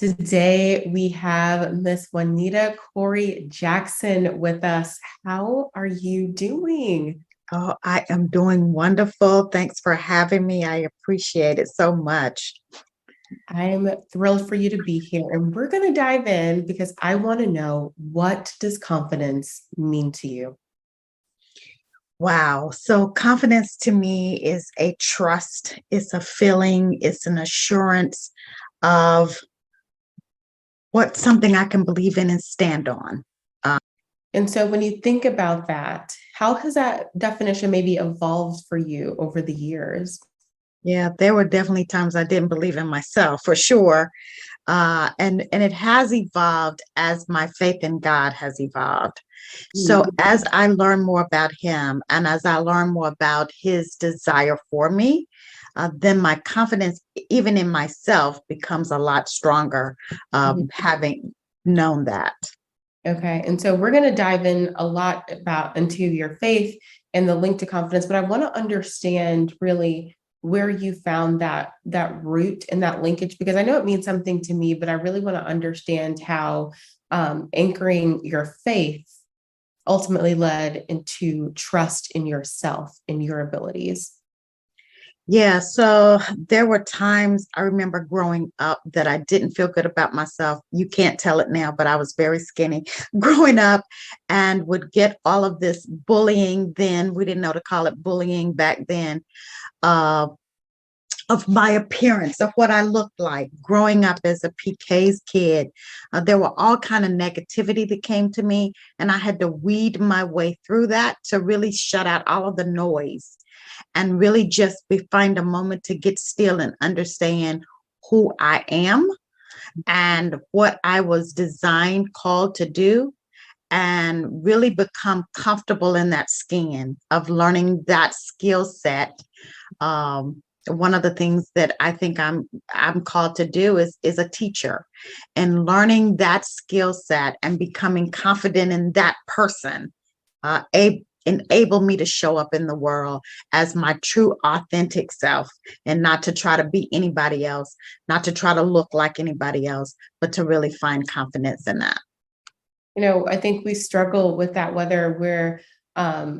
Today we have Miss Juanita Corry Jackson with us. How are you doing? Oh, I am doing wonderful. Thanks for having me. I appreciate it so much. I'm thrilled for you to be here, and we're going to dive in because I want to know, what does confidence mean to you? Wow. So, confidence to me is a trust, it's a feeling, it's an assurance of what something I can believe in and stand on. And so when you think about that, how has that definition maybe evolved for you over the years? Yeah, there were definitely times I didn't believe in myself for sure. And it has evolved as my faith in God has evolved. So Mm. as I learn more about Him and as I learn more about His desire for me, then my confidence, even in myself, becomes a lot stronger, having known that. Okay. And so we're going to dive in a lot about into your faith and the link to confidence, but I want to understand really where you found that root and that linkage, because I know it means something to me, but I really want to understand how anchoring your faith ultimately led into trust in yourself and your abilities. Yeah, so there were times I remember growing up that I didn't feel good about myself. You can't tell it now, but I was very skinny growing up and would get all of this bullying then. We didn't know to call it bullying back then. Uh, of my appearance, of what I looked like growing up as a PK's kid. There were all kind of negativity that came to me, and I had to weed my way through that to really shut out all of the noise and really just find a moment to get still and understand who I am and what I was designed, called to do, and really become comfortable in that skin of learning that skill set. One of the things that I think I'm called to do is a teacher, and learning that skill set and becoming confident in that person, enable me to show up in the world as my true authentic self, and not to try to be anybody else, not to try to look like anybody else, but to really find confidence in that. I think we struggle with that, whether we're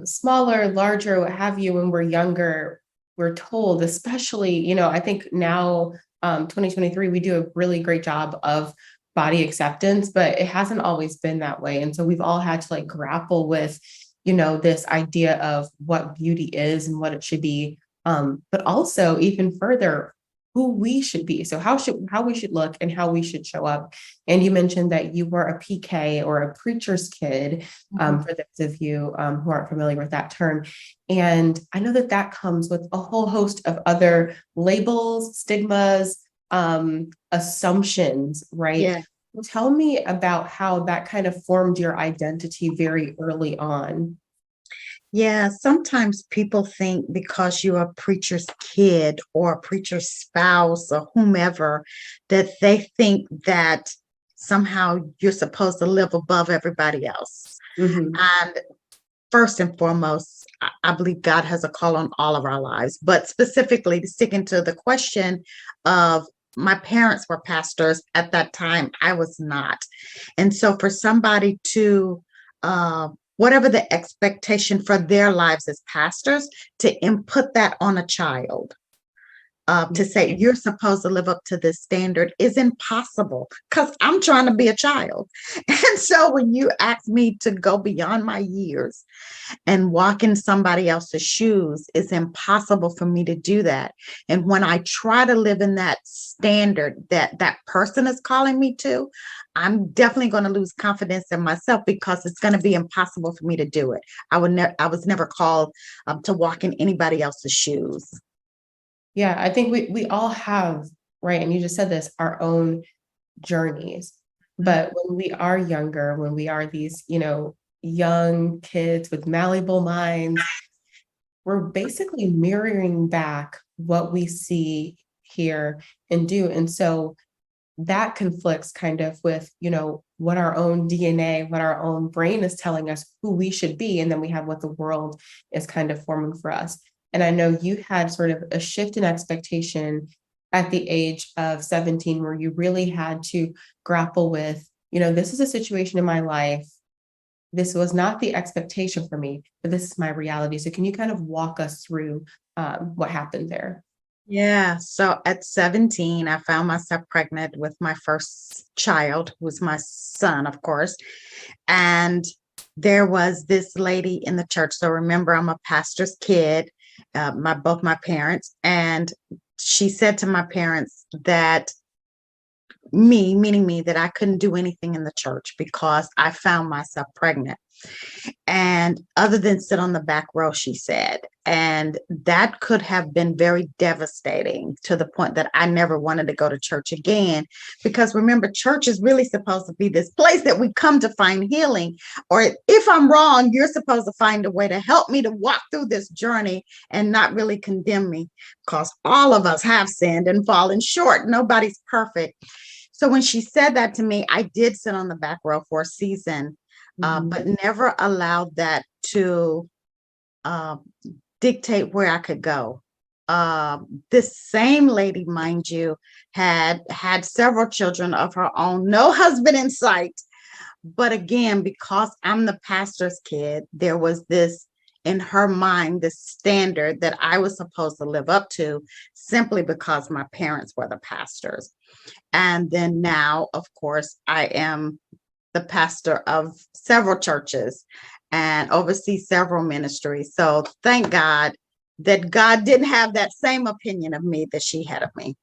smaller, larger, what have you, when we're younger. We're told, especially, I think now, 2023, we do a really great job of body acceptance, but it hasn't always been that way. And so we've all had to like grapple with, this idea of what beauty is and what it should be. But also even further, who we should be. So how we should look and how we should show up. And you mentioned that you were a PK or a preacher's kid, Mhm. for those of you who aren't familiar with that term. And I know that that comes with a whole host of other labels, stigmas, assumptions, right? Yeah. Tell me about how that kind of formed your identity very early on. Yeah, sometimes people think because you're a preacher's kid or a preacher's spouse or whomever, that they think that somehow you're supposed to live above everybody else. Mhm. And first and foremost, I believe God has a call on all of our lives, but specifically to stick into the question of, my parents were pastors at that time. I was not. And so for somebody to, whatever the expectation for their lives as pastors, to input that on a child, to say you're supposed to live up to this standard is impossible because I'm trying to be a child. And so when you ask me to go beyond my years and walk in somebody else's shoes, it's impossible for me to do that. And when I try to live in that standard that that person is calling me to, I'm definitely going to lose confidence in myself because it's going to be impossible for me to do it. I was never called to walk in anybody else's shoes. Yeah, I think we all have, right? And you just said this, our own journeys. But when we are younger, when we are these, young kids with malleable minds, we're basically mirroring back what we see, hear, and do. And so that conflicts kind of with, what our own DNA, what our own brain is telling us who we should be. And then we have what the world is kind of forming for us. And I know you had sort of a shift in expectation at the age of 17 where you really had to grapple with, this is a situation in my life. This was not the expectation for me, but this is my reality. So can you kind of walk us through what happened there? Yeah. So at 17, I found myself pregnant with my first child, who was my son, of course. And there was this lady in the church. So remember, I'm a pastor's kid, both my parents. And she said to my parents that meaning me, that I couldn't do anything in the church because I found myself pregnant. And other than sit on the back row, she said, and that could have been very devastating to the point that I never wanted to go to church again. Because remember, church is really supposed to be this place that we come to find healing. Or if I'm wrong, you're supposed to find a way to help me to walk through this journey and not really condemn me, because all of us have sinned and fallen short. Nobody's perfect. So when she said that to me, I did sit on the back row for a season, but never allowed that to uh, dictate where I could go. This same lady, mind you, had several children of her own, no husband in sight. But again, because I'm the pastor's kid, there was this in her mind, this standard that I was supposed to live up to simply because my parents were the pastors. And then now, of course, I am the pastor of several churches and oversee several ministries. So thank God that God didn't have that same opinion of me that she had of me.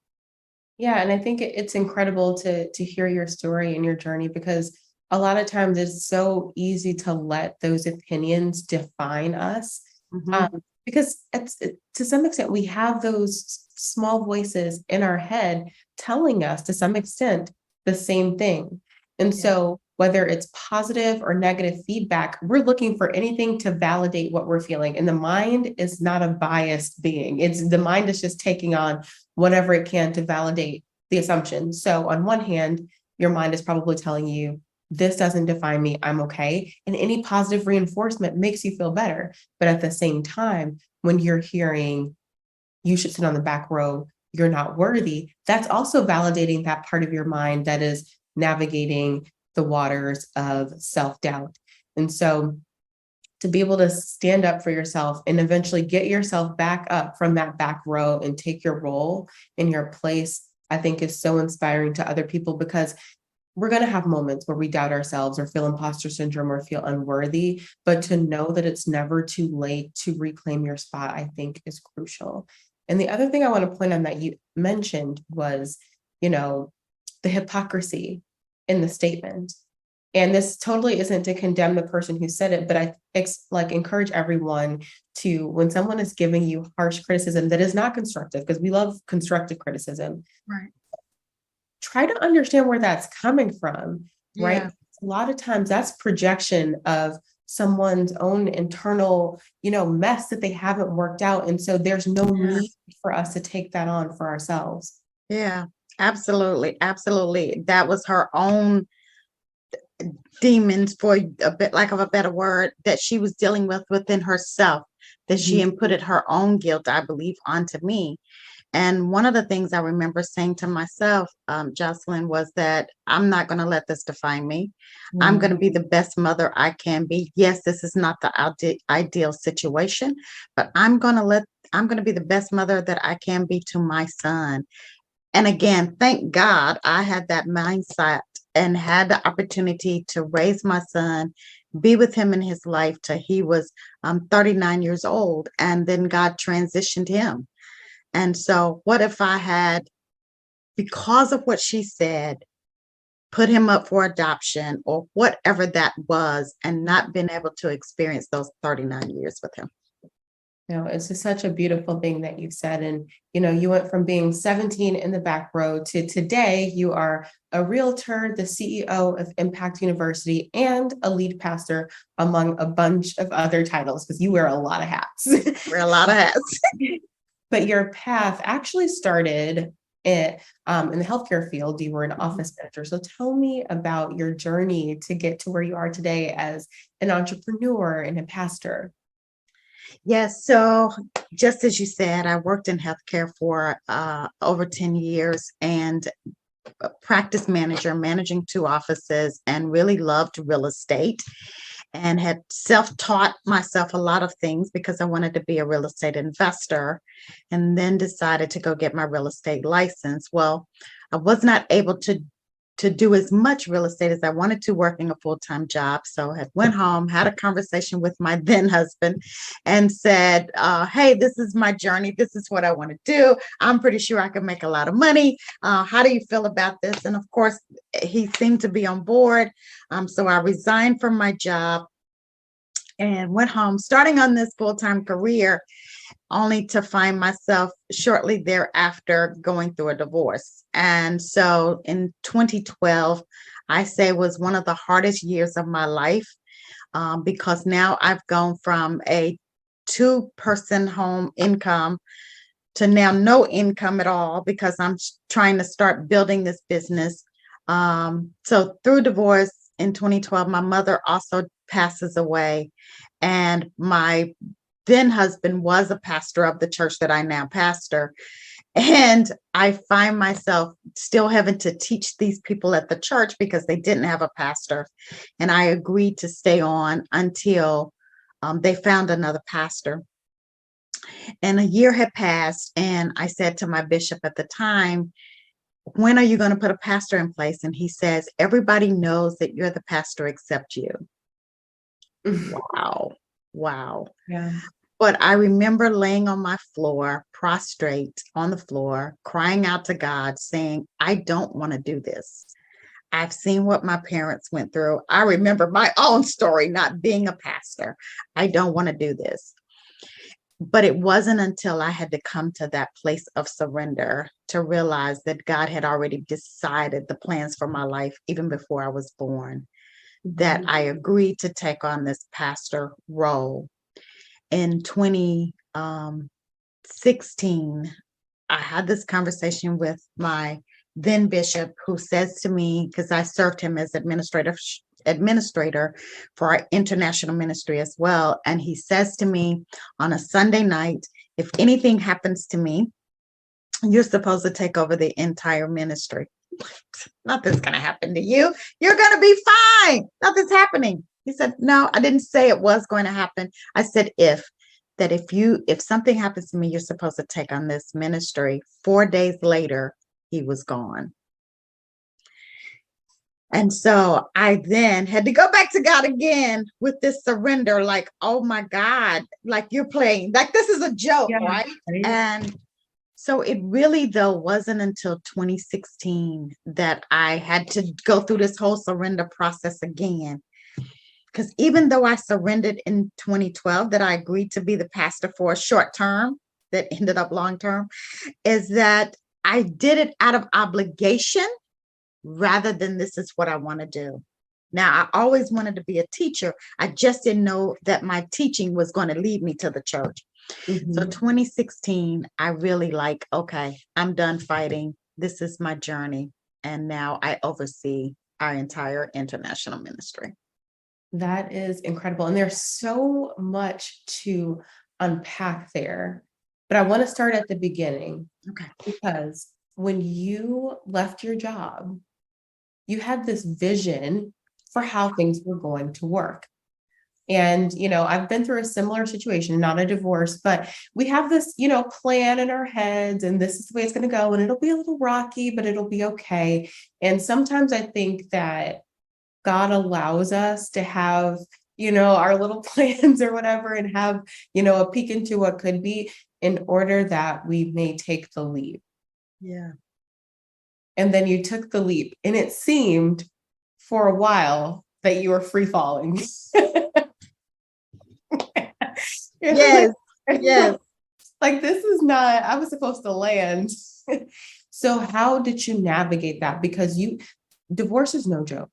Yeah, and I think it's incredible to hear your story and your journey, because a lot of times it's so easy to let those opinions define us. Mhm. Because to some extent we have those small voices in our head telling us to some extent the same thing. And Yeah. so whether it's positive or negative feedback, we're looking for anything to validate what we're feeling. And the mind is not a biased being. It's the mind is just taking on whatever it can to validate the assumption. So on one hand, your mind is probably telling you, this doesn't define me, I'm okay. And any positive reinforcement makes you feel better. But at the same time, when you're hearing, you should sit on the back row, you're not worthy, that's also validating that part of your mind that is navigating the waters of self-doubt. And so to be able to stand up for yourself and eventually get yourself back up from that back row and take your role in your place, I think is so inspiring to other people, because we're going to have moments where we doubt ourselves or feel imposter syndrome or feel unworthy, but to know that it's never too late to reclaim your spot, I think is crucial. And the other thing I want to point on that you mentioned was, the hypocrisy in the statement. And this totally isn't to condemn the person who said it, but I encourage everyone to, when someone is giving you harsh criticism that is not constructive, because we love constructive criticism, Right. try to understand where that's coming from, right? Yeah. A lot of times that's projection of someone's own internal, mess that they haven't worked out. And so there's no Yeah. need for us to take that on for ourselves. Yeah. Absolutely. Absolutely. That was her own demons, for a bit lack of a better word, that she was dealing with within herself, that she Mhm. inputted her own guilt, I believe, onto me. And one of the things I remember saying to myself, Jocelyn, was that I'm not going to let this define me. I'm Yeah. going to be the best mother I can be. Yes, this is not the ideal situation, but I'm going to be the best mother that I can be to my son. And again, thank God I had that mindset and had the opportunity to raise my son, be with him in his life till he was 39 years old. And then God transitioned him. And so, what if I had, because of what she said, put him up for adoption or whatever that was, and not been able to experience those 39 years with him? No, it's just such a beautiful thing that you've said. And, you went from being 17 in the back row to today, you are a realtor, the CEO of Impact University, and a lead pastor, among a bunch of other titles, because you wear a lot of hats. Wear a lot of hats. But your path actually started in the healthcare field. You were an office manager. So tell me about your journey to get to where you are today as an entrepreneur and a pastor. Yes. So just as you said, I worked in healthcare for over 10 years and a practice manager, managing two offices, and really loved real estate and had self-taught myself a lot of things because I wanted to be a real estate investor, and then decided to go get my real estate license. Well, I was not able to do as much real estate as I wanted to, working a full-time job. So I went home, had a conversation with my then husband, and said, hey, this is my journey. This is what I want to do. I'm pretty sure I can make a lot of money. How do you feel about this? And of course, he seemed to be on board. So I resigned from my job and went home, starting on this full-time career, only to find myself shortly thereafter going through a divorce. And so in 2012, I say was one of the hardest years of my life, because now I've gone from a two-person home income to now no income at all because I'm trying to start building this business. So through divorce in 2012, my mother also passes away, and my then husband was a pastor of the church that I now pastor. And I find myself still having to teach these people at the church because they didn't have a pastor. And I agreed to stay on until they found another pastor. And a year had passed, and I said to my bishop at the time, when are you going to put a pastor in place? And he says, everybody knows that you're the pastor except you. Wow. Wow. Yeah. But I remember laying on my floor, prostrate on the floor, crying out to God, saying, I don't want to do this. I've seen what my parents went through. I remember my own story, not being a pastor. I don't want to do this. But it wasn't until I had to come to that place of surrender to realize that God had already decided the plans for my life, even before I was born, that I agreed to take on this pastor role. In 2016, I had this conversation with my then bishop, who says to me, because I served him as administrator for our international ministry as well. And he says to me on a Sunday night, if anything happens to me, you're supposed to take over the entire ministry. Nothing's going to happen to you. You're going to be fine. Nothing's happening. He said, no, I didn't say it was going to happen. I said, if something happens to me, you're supposed to take on this ministry. 4 days later, he was gone. And so I then had to go back to God again with this surrender, like, oh my God, like you're playing, like this is a joke, Yeah, right? right. And so it really, though, wasn't until 2016 that I had to go through this whole surrender process again. Because even though I surrendered in 2012, that I agreed to be the pastor for a short term that ended up long term, is that I did it out of obligation rather than this is what I want to do. Now, I always wanted to be a teacher. I just didn't know that my teaching was going to lead me to the church. So 2016, I really like, okay, I'm done fighting. This is my journey. And now I oversee our entire international ministry. That is incredible. And there's so much to unpack there. But I want to start at the beginning, Okay. because when you left your job, you had this vision for how things were going to work. And, I've been through a similar situation, not a divorce, but we have this, plan in our heads, and this is the way it's going to go. And it'll be a little rocky, but it'll be okay. And sometimes I think that God allows us to have, our little plans or whatever, and have, a peek into what could be, in order that we may take the leap. Yeah. And then you took the leap, and it seemed for a while that you were free falling. Yes. Yes. Like, this is not, I was supposed to land. So how did you navigate that? Because divorce is no joke.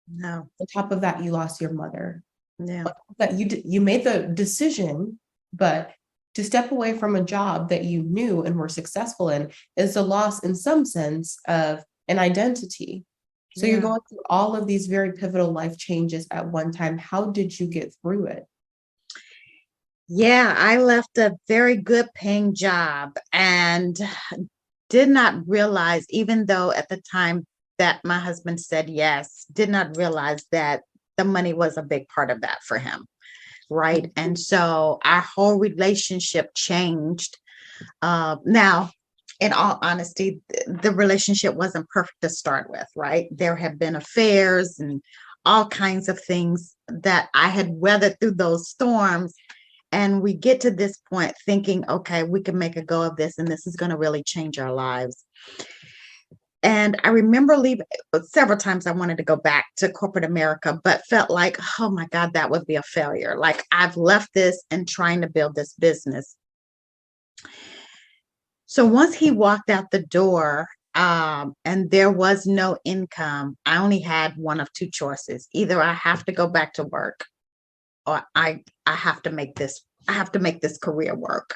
No. On top of that, you lost your mother. Yeah. That you made the decision, but to step away from a job that you knew and were successful in is a loss, in some sense, of an identity. So you're going through all of these very pivotal life changes at one time. How did you get through it? Yeah, I left a very good paying job and did not realize, even though at the time that my husband said yes, did not realize that the money was a big part of that for him. Right. And so our whole relationship changed. Now, in all honesty, the relationship wasn't perfect to start with, right? There have been affairs and all kinds of things that I had weathered through those storms. And we get to this point thinking, okay, we can make a go of this, and this is going to really change our lives. And I remember leaving several times. I wanted to go back to corporate America, but felt like, oh my God, that would be a failure. Like I've left this and trying to build this business. So once he walked out the door, and there was no income, I only had one of two choices. Either I have to go back to work, or I have to make this, I have to make this career work.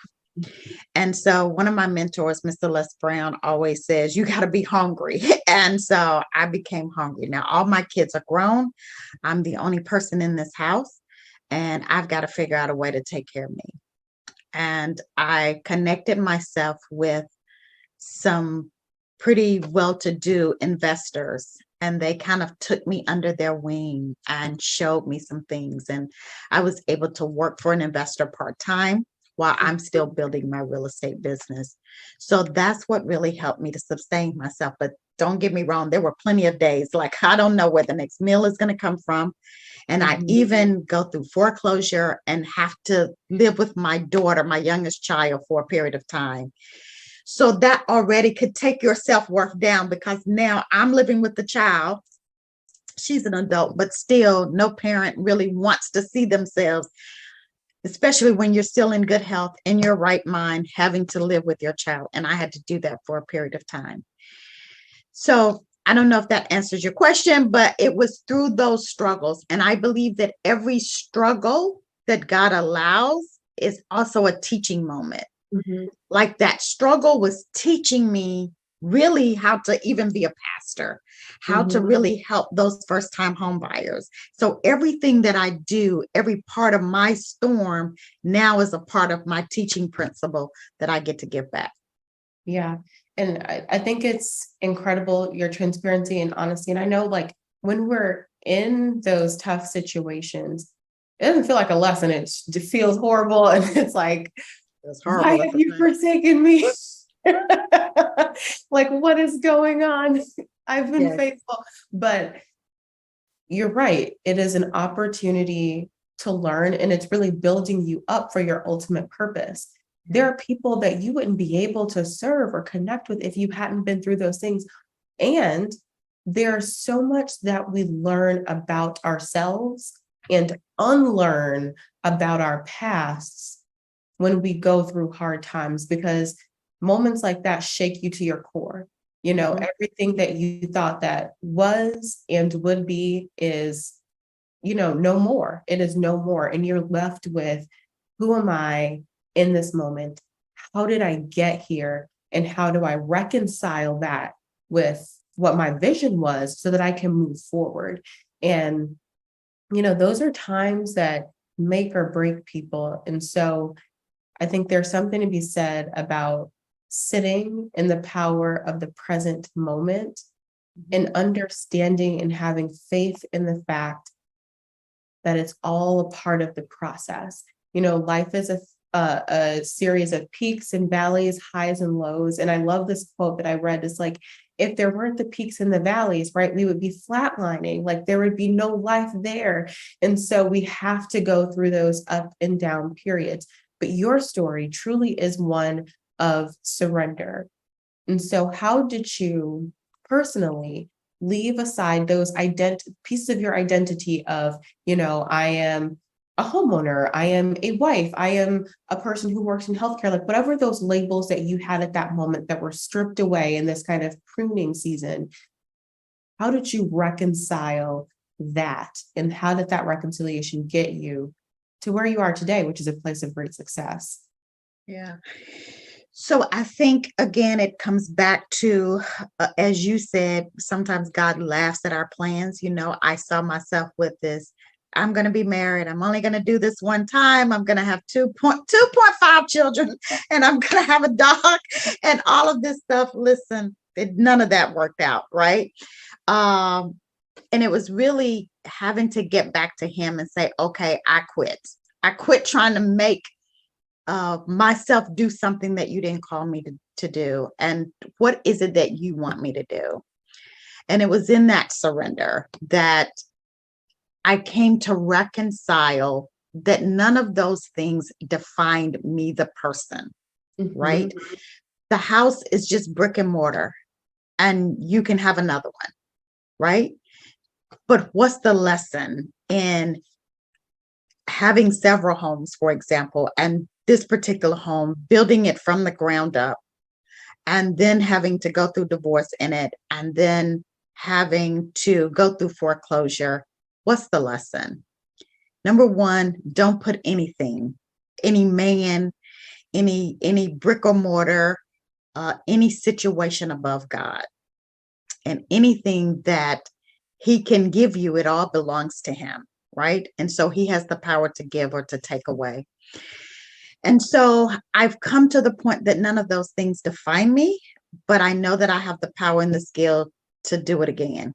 And so one of my mentors, Mr. Les Brown, always says, you got to be hungry. And so I became hungry. Now, all my kids are grown. I'm the only person in this house, and I've got to figure out a way to take care of me. And I connected myself with some pretty well-to-do investors, and they kind of took me under their wing and showed me some things. And I was able to work for an investor part-time while I'm still building my real estate business. So that's what really helped me to sustain myself. But don't get me wrong, there were plenty of days like I don't know where the next meal is going to come from. And I even go through foreclosure and have to live with my daughter, my youngest child, for a period of time. So that already could take your self-worth down, because now I'm living with the child. She's an adult, but still no parent really wants to see themselves, especially when you're still in good health, in your right mind, having to live with your child. And I had to do that for a period of time. So I don't know if that answers your question, but it was through those struggles. And I believe that every struggle that God allows is also a teaching moment. Mhm. Like that struggle was teaching me really how to even be a pastor, how to Mhm. really help those first time home buyers. So everything that I do, every part of my storm now is a part of my teaching principle that I get to give back. Yeah. And I think it's incredible, your transparency and honesty. And I know, like, when we're in those tough situations, it doesn't feel like a lesson. It feels horrible. And it's like, It's why horrible at have the you time. forsaken me? Like, what is going on? I've been Yes. faithful. But you're right. It is an opportunity to learn, and it's really building you up for your ultimate purpose. There are people that you wouldn't be able to serve or connect with if you hadn't been through those things. And there's so much that we learn about ourselves and unlearn about our pasts when we go through hard times, because moments like that shake you to your core. Mhm. Everything that you thought that was and would be is, no more. It is no more. And you're left with, who am I in this moment? How did I get here? And how do I reconcile that with what my vision was so that I can move forward? And, those are times that make or break people. And so I think there's something to be said about sitting in the power of the present moment and understanding and having faith in the fact that it's all a part of the process. Life is a series of peaks and valleys, highs and lows. And I love this quote that I read. It's like, if there weren't the peaks and the valleys, right, we would be flatlining, like there would be no life there. And so we have to go through those up and down periods. But your story truly is one of surrender. And so, how did you personally leave aside those pieces of your identity of, I am a homeowner, I am a wife, I am a person who works in healthcare, like whatever those labels that you had at that moment that were stripped away in this kind of pruning season, how did you reconcile that? And how did that reconciliation get you to where you are today, which is a place of great success? Yeah. So I think again, it comes back to, as you said, sometimes God laughs at our plans. I saw myself with this I'm going to be married. I'm only going to do this one time. I'm going to have 2.5 children and I'm going to have a dog and all of this stuff. Listen, none of that worked out. Right. Um, and it was really having to get back to him and say, okay, I quit. I quit trying to make myself do something that you didn't call me to do. And what is it that you want me to do? And it was in that surrender that I came to reconcile that none of those things defined me, the person, right? The house is just brick and mortar, and you can have another one, right? But what's the lesson in having several homes, for example, and this particular home, building it from the ground up, and then having to go through divorce in it, and then having to go through foreclosure? What's the lesson? Number one, don't put anything, any man, any brick or mortar, any situation above God. And anything that he can give you, it all belongs to him, right? And so he has the power to give or to take away. And so I've come to the point that none of those things define me, but I know that I have the power and the skill to do it again.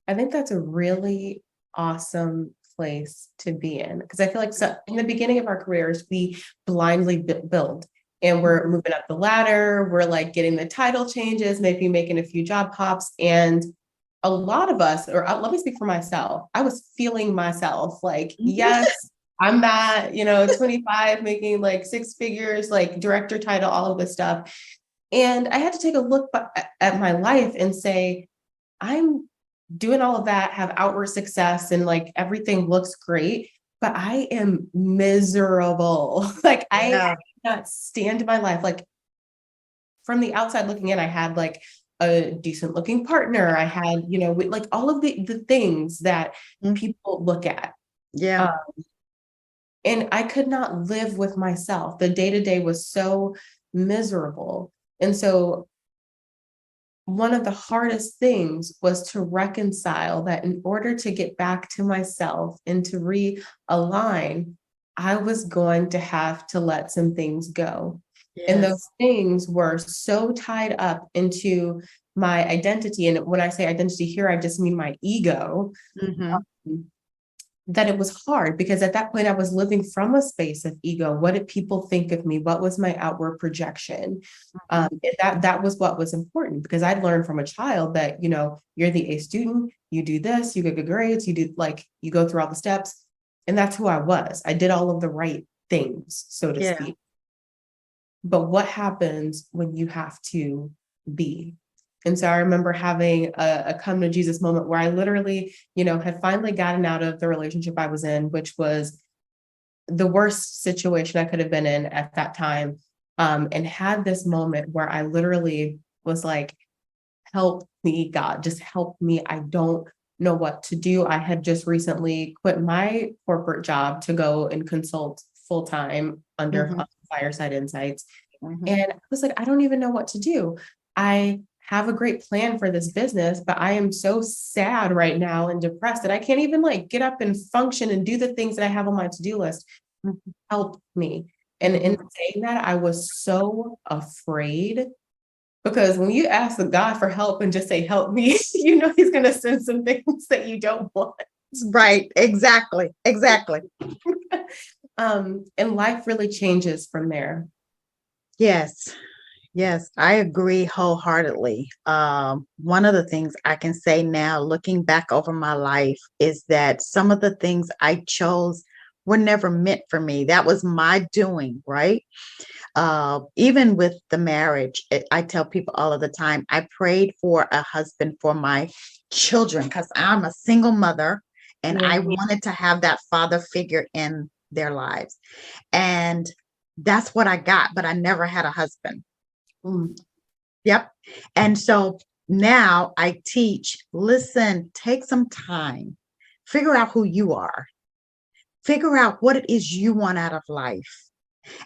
I think that's a really awesome place to be in, because I feel like so in the beginning of our careers, we blindly build and we're moving up the ladder. We're like getting the title changes, maybe making a few job hops. And a lot of us, or let me speak for myself, I was feeling myself like, yes, I'm that, 25, making like six figures, like director title, all of this stuff. And I had to take a look at my life and say, I'm doing all of that, have outward success, and like everything looks great, but I am miserable. Like I cannot stand my life. Like from the outside looking in, I had like a decent looking partner. I had, like all of the things that people look at. Yeah. And I could not live with myself. The day to day was so miserable. And so one of the hardest things was to reconcile that in order to get back to myself and to realign, I was going to have to let some things go. And those things were so tied up into my identity. And when I say identity here, I just mean my ego. That it was hard, because at that point I was living from a space of ego. What did people think of me? What was my outward projection? That was what was important, because I'd learned from a child that, you're the A student, you do this, you get good grades, you go through all the steps. And that's who I was. I did all of the right things, so to speak. But what happens when you have to be? And so I remember having a come to Jesus moment where I literally, had finally gotten out of the relationship I was in, which was the worst situation I could have been in at that time. And had this moment where I literally was like, help me, God, just help me. I don't know what to do. I had just recently quit my corporate job to go and consult full time under Fireside Insights. And I was like, I don't even know what to do. I have a great plan for this business, but I am so sad right now and depressed that I can't even like get up and function and do the things that I have on my to-do list. Help me. And in saying that, I was so afraid, because when you ask the God for help and just say, help me, he's going to send some things that you don't want. Right. Exactly. And life really changes from there. Yes, I agree wholeheartedly. One of the things I can say now, looking back over my life, is that some of the things I chose were never meant for me. That was my doing, right? Even with the marriage, I tell people all of the time, I prayed for a husband for my children because I'm a single mother and I wanted to have that father figure in their lives. And that's what I got, but I never had a husband. Yep. And so now I teach, listen, take some time, figure out who you are, figure out what it is you want out of life.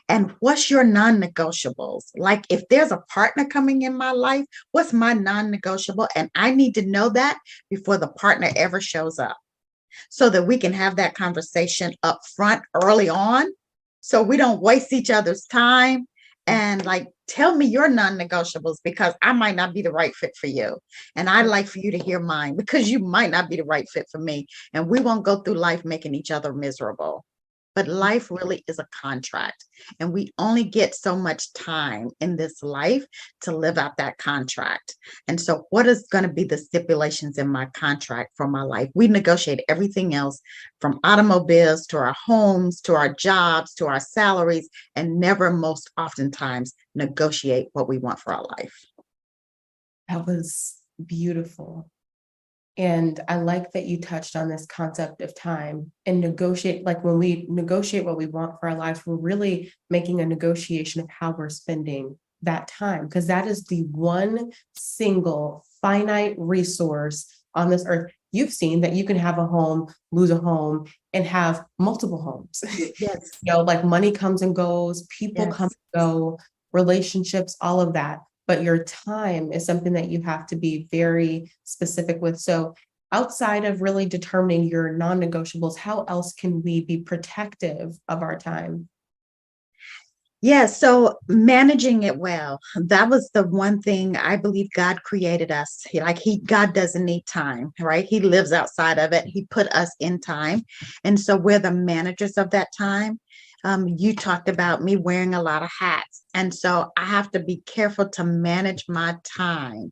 And what's your non-negotiables? Like if there's a partner coming in my life, what's my non-negotiable? And I need to know that before the partner ever shows up. so that we can have that conversation up front early on so we don't waste each other's time. And like, tell me your non-negotiables because I might not be the right fit for you. And I'd like for you to hear mine because you might not be the right fit for me. And we won't go through life making each other miserable. But life really is a contract, and we only get so much time in this life to live out that contract. And so, what is going to be the stipulations in my contract for my life? We negotiate everything else from automobiles to our homes, to our jobs, to our salaries, and never, most oftentimes, negotiate what we want for our life. That was beautiful. And I like that you touched on this concept of time and negotiate. Like when we negotiate what we want for our lives, we're really making a negotiation of how we're spending that time, because that is the one single finite resource on this earth. You've seen that you can have a home, lose a home, and have multiple homes. Yes. Like money comes and goes, people come Yes. and go, relationships, all of that. But your time is something that you have to be very specific with. So outside of really determining your non-negotiables, how else can we be protective of our time? Yeah, so managing it well. That was the one thing I believe God created us. God doesn't need time, right? He lives outside of it. He put us in time. And so we're the managers of that time. You talked about me wearing a lot of hats. And so I have to be careful to manage my time.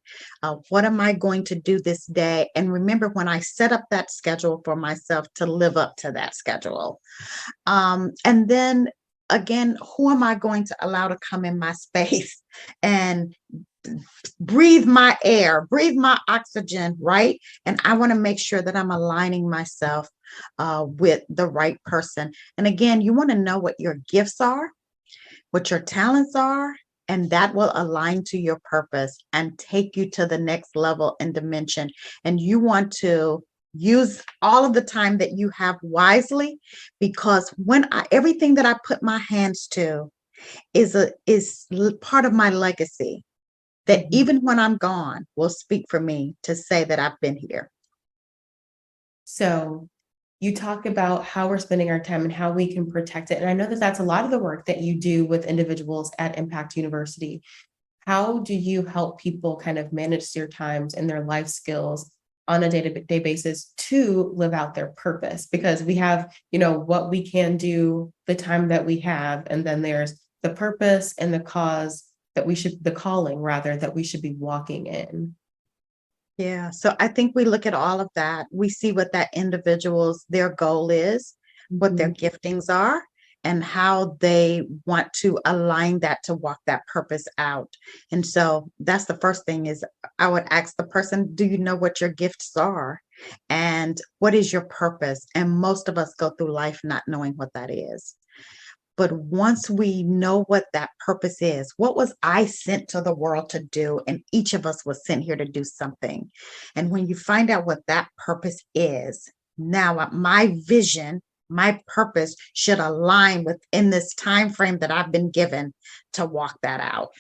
What am I going to do this day? And remember, when I set up that schedule for myself, to live up to that schedule. And then again, who am I going to allow to come in my space and breathe my air, breathe my oxygen, right? And I want to make sure that I'm aligning myself with the right person. And again, you want to know what your gifts are, what your talents are, and that will align to your purpose and take you to the next level and dimension. And you want to use all of the time that you have wisely, because everything that I put my hands to is part of my legacy, that even when I'm gone will speak for me to say that I've been here. So you talk about how we're spending our time and how we can protect it. And I know that that's a lot of the work that you do with individuals at Impact University. How do you help people kind of manage their times and their life skills on a day-to-day basis to live out their purpose? Because we have, what we can do, the time that we have, and then there's the purpose and the calling rather, that we should be walking in. Yeah. So I think we look at all of that. We see what that their goal is, what their giftings are, and how they want to align that to walk that purpose out. And so that's the first thing is I would ask the person, do you know what your gifts are? And what is your purpose? And most of us go through life not knowing what that is. But once we know what that purpose is, what was I sent to the world to do? And each of us was sent here to do something. And when you find out what that purpose is, now my vision, my purpose should align within this time frame that I've been given to walk that out.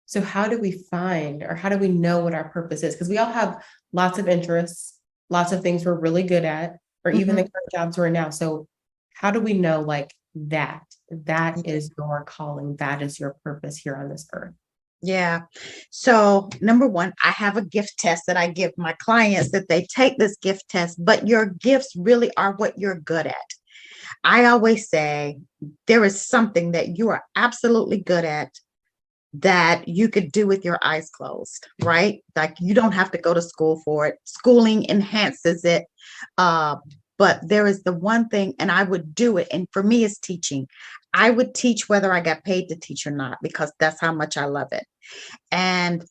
So how do we find, or how do we know what our purpose is? Because we all have lots of interests, lots of things we're really good at, or even the current jobs we're in now. So how do we know that is your calling, that is your purpose here on this earth? Yeah. So number one, I have a gift test that I give my clients, that they take this gift test, but your gifts really are what you're good at. I always say there is something that you are absolutely good at that you could do with your eyes closed, right? Like you don't have to go to school for it. Schooling enhances it. But there is the one thing, and I would do it. And for me, it's teaching. I would teach whether I got paid to teach or not, because that's how much I love it. And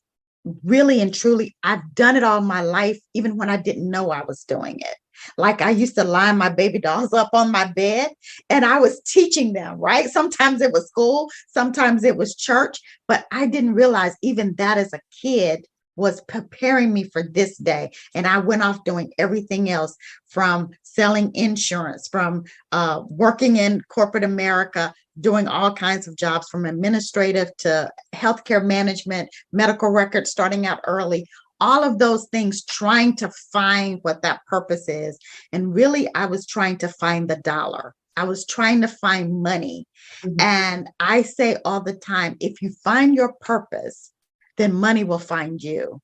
really and truly, I've done it all my life, even when I didn't know I was doing it. Like I used to line my baby dolls up on my bed and I was teaching them, right? Sometimes it was school, sometimes it was church, but I didn't realize even that as a kid was preparing me for this day. And I went off doing everything else, from selling insurance, from working in corporate America, doing all kinds of jobs, from administrative to healthcare management, medical records, starting out early, all of those things, trying to find what that purpose is. And really, I was trying to find the dollar. I was trying to find money. Mhm. And I say all the time, if you find your purpose, then money will find you.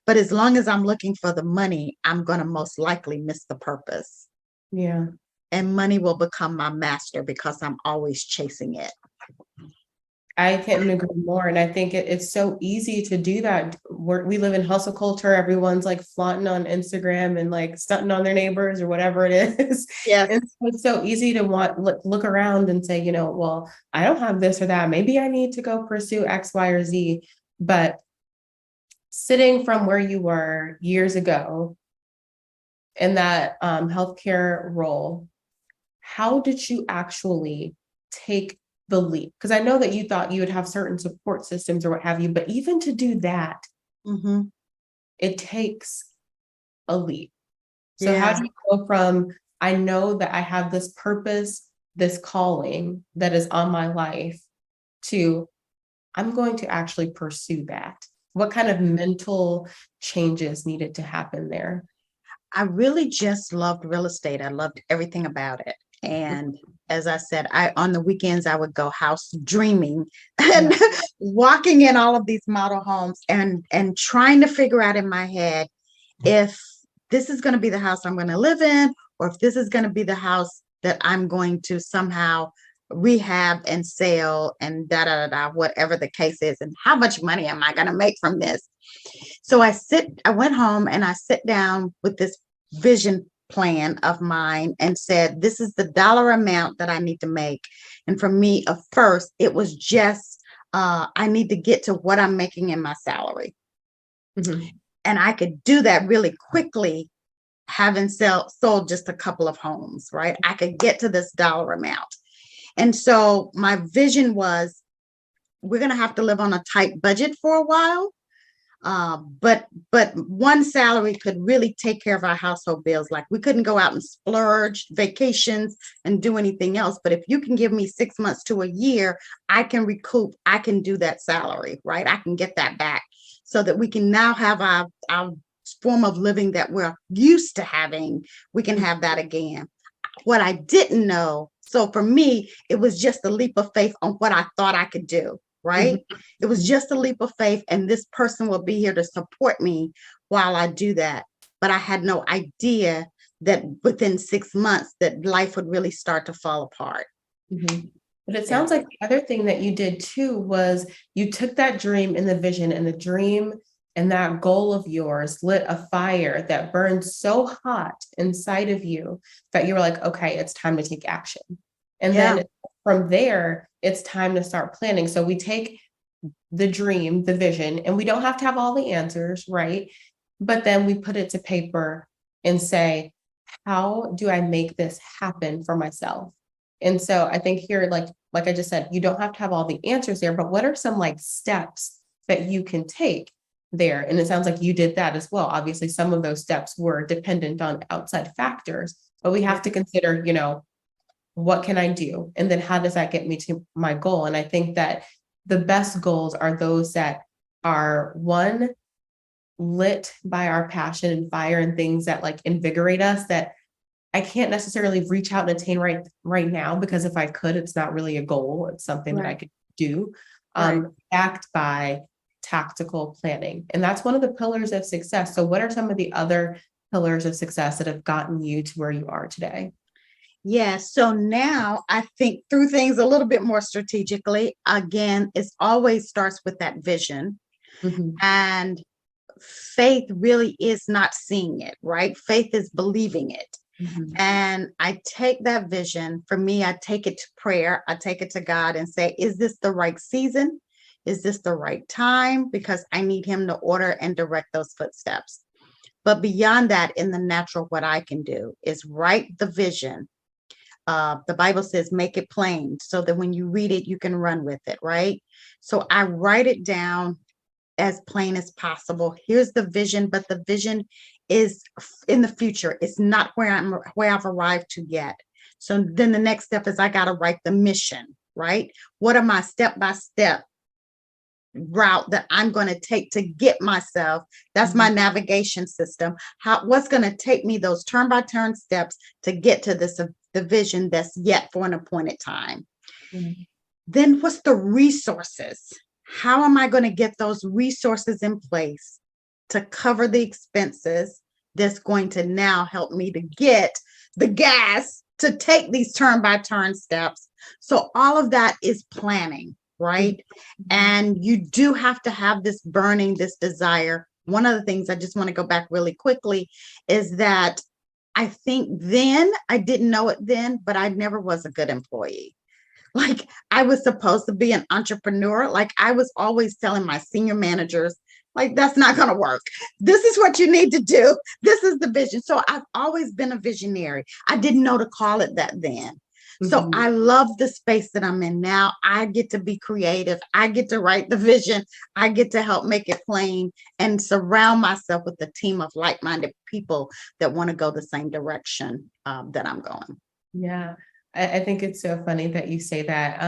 But as long as I'm looking for the money, I'm going to most likely miss the purpose. Yeah. And money will become my master because I'm always chasing it. I couldn't agree more. And I think it's so easy to do that. We live in hustle culture. Everyone's like flaunting on Instagram and like stunting on their neighbors or whatever it is. Yes. And so it's so easy to look around and say, well, I don't have this or that. Maybe I need to go pursue X, Y, or Z. But sitting from where you were years ago in that healthcare role, how did you actually take the leap? Because I know that you thought you would have certain support systems or what have you, but even to do that, Mm-hmm. it takes a leap. So how Yeah. do you go from, I know that I have this purpose, this calling that is on my life, to I'm going to actually pursue that? What kind of mental changes needed to happen there? I really just loved real estate. I loved everything about it. And as I said, I on the weekends I would go house dreaming and Yeah. walking in all of these model homes and trying to figure out in my head if this is going to be the house I'm going to live in, or if this is going to be the house that I'm going to somehow rehab and sell and da da da da, whatever the case is, and how much money am I going to make from this? So I went home and I sit down with this vision plan of mine and said, this is the dollar amount that I need to make. And for me, at first, it was just, I need to get to what I'm making in my salary. Mhm. And I could do that really quickly, having sold just a couple of homes, right? I could get to this dollar amount. And so my vision was, we're going to have to live on a tight budget for a while. But one salary could really take care of our household bills. Like, we couldn't go out and splurge vacations and do anything else. But if you can give me 6 months to a year, I can recoup. I can do that salary, right? I can get that back so that we can now have our form of living that we're used to having. We can have that again. What I didn't know. So for me, it was just a leap of faith on what I thought I could do. Right. Mhm. It was just a leap of faith. And this person will be here to support me while I do that. But I had no idea that within 6 months that life would really start to fall apart. Mhm. But it Yeah. sounds like the other thing that you did too was you took that dream and the vision, and the dream and that goal of yours lit a fire that burned so hot inside of you that you were like, okay, it's time to take action. And Yeah. then from there, it's time to start planning. So we take the dream, the vision, and we don't have to have all the answers, right? But then we put it to paper and say, how do I make this happen for myself? And so I think here, like I just said, you don't have to have all the answers there, but what are some like steps that you can take there? And it sounds like you did that as well. Obviously, some of those steps were dependent on outside factors, but we have to consider, what can I do? And then how does that get me to my goal? And I think that the best goals are those that are, one, lit by our passion and fire and things that like invigorate us, that I can't necessarily reach out and attain right now, because if I could, it's not really a goal. It's something that I Right. could do. Right. Backed by tactical planning. And that's one of the pillars of success. So what are some of the other pillars of success that have gotten you to where you are today? Yeah. So now I think through things a little bit more strategically. Again, it always starts with that vision. Mhm. And faith really is not seeing it, right? Faith is believing it. Mhm. And I take that vision. For me, I take it to prayer. I take it to God and say, is this the right season? Is this the right time? Because I need Him to order and direct those footsteps. But beyond that, in the natural, what I can do is write the vision. The Bible says, make it plain so that when you read it, you can run with it, right? So I write it down as plain as possible. Here's the vision, but the vision is in the future. It's not where I've arrived to yet. So then the next step is I got to write the mission, right? What are my step by step route that I'm going to take to get myself. That's my navigation system. What's going to take me those turn by turn steps to get to this the vision that's yet for an appointed time. Mhm. Then what's the resources? How am I going to get those resources in place to cover the expenses that's going to now help me to get the gas to take these turn by turn steps? So all of that is planning, right? And you do have to have this burning, this desire. One of the things I just want to go back really quickly is that I think then, I didn't know it then, but I never was a good employee. Like, I was supposed to be an entrepreneur. Like, I was always telling my senior managers, like, that's not going to work. This is what you need to do. This is the vision. So I've always been a visionary. I didn't know to call it that then. So I love the space that I'm in now. I get to be creative. I get to write the vision. I get to help make it plain and surround myself with a team of like-minded people that want to go the same direction that I'm going. Yeah, I think it's so funny that you say that.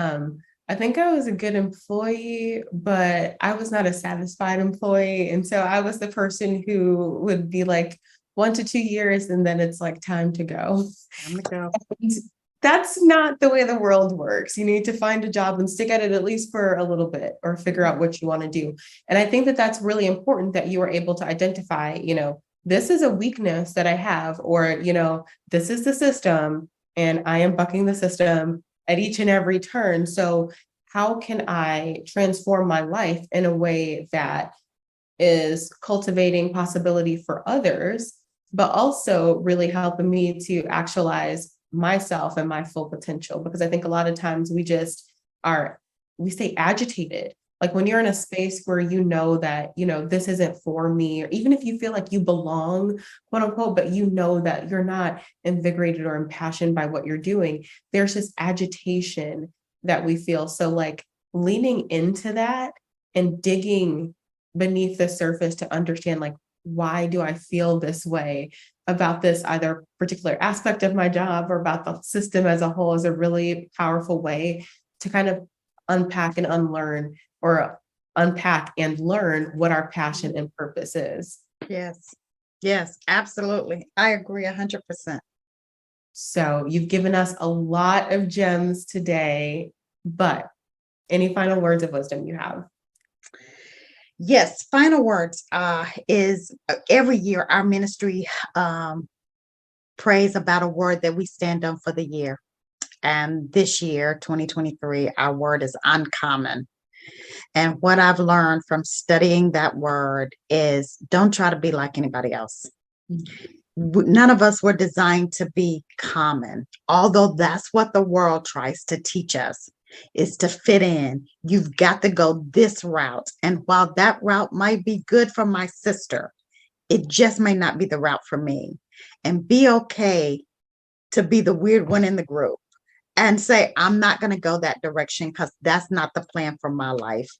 I think I was a good employee, but I was not a satisfied employee. And so I was the person who would be like 1 to 2 years, and then it's like time to go. Time to go. And that's not the way the world works. You need to find a job and stick at least for a little bit, or figure out what you want to do. And I think that that's really important, that you are able to identify, this is a weakness that I have, or, this is the system and I am bucking the system at each and every turn. So how can I transform my life in a way that is cultivating possibility for others, but also really helping me to actualize myself and my full potential? Because I think a lot of times we stay agitated. Like when you're in a space where that, this isn't for me, or even if you feel like you belong, quote unquote, but that you're not invigorated or impassioned by what you're doing, there's this agitation that we feel. So like leaning into that and digging beneath the surface to understand, like, why do I feel this way about this either particular aspect of my job or about the system as a whole, is a really powerful way to kind of unpack and unlearn, or unpack and learn what our passion and purpose is. Yes. Yes, absolutely. I agree 100%. So you've given us a lot of gems today, but any final words of wisdom you have? Yes, final words is every year our ministry prays about a word that we stand on for the year. And this year, 2023, our word is uncommon. And what I've learned from studying that word is don't try to be like anybody else. None of us were designed to be common, although that's what the world tries to teach us, is to fit in. You've got to go this route. And while that route might be good for my sister, it just may not be the route for me. And be okay to be the weird one in the group and say, I'm not going to go that direction because that's not the plan for my life.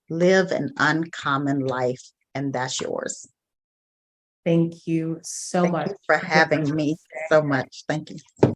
Live an uncommon life, and that's yours. Thank you so Thank much you for having me so much. Thank you.